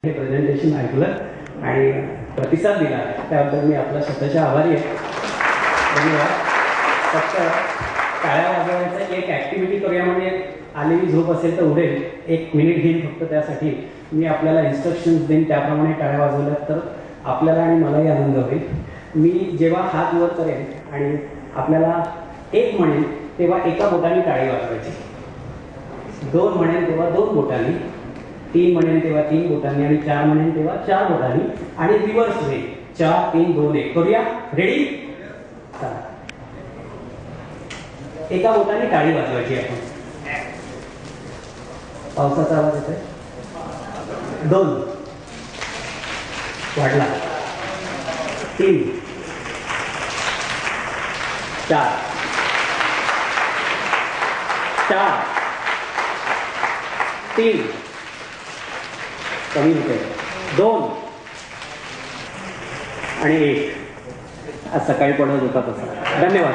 हे प्रेझेंटेशन ऐकलं आणि प्रतिसाद दिला त्याबद्दल मी आपला स्वतःच्या आभारी आहे. धन्यवाद. फक्त टाळ्या वाजवायचं एक ॲक्टिव्हिटी करूया, म्हणजे आलेली झोप असेल तर उडेल. 1 मिनिट घेईन फक्त त्यासाठी. मी आपल्याला इन्स्ट्रक्शन्स देईन, त्याप्रमाणे टाळ्या वाजवल्यात तर आपल्याला आणि मलाही आनंद होईल. मी जेव्हा हात वर करेन आणि आपल्याला 1 म्हणेन तेव्हा एका बोटाने टाळी वाजवायची, 2 म्हणेन तेव्हा 2 बोटांनी, 3 म्हणेन तेव्हा 3 बोटांनी आणि 4 म्हणेन तेव्हा 4 बोटांनी आणि रिव्हर्स होईल. 4 3 2 1 करूया. रेडी? चला. एका बोटाने टाळी वाजवायची आपण. पावसाचा आवाज येतोय. 2 वाढला, 3 4 4 3 कमी होते, 2 आणि 1. आज सकाळी पडत होता तसा. धन्यवाद.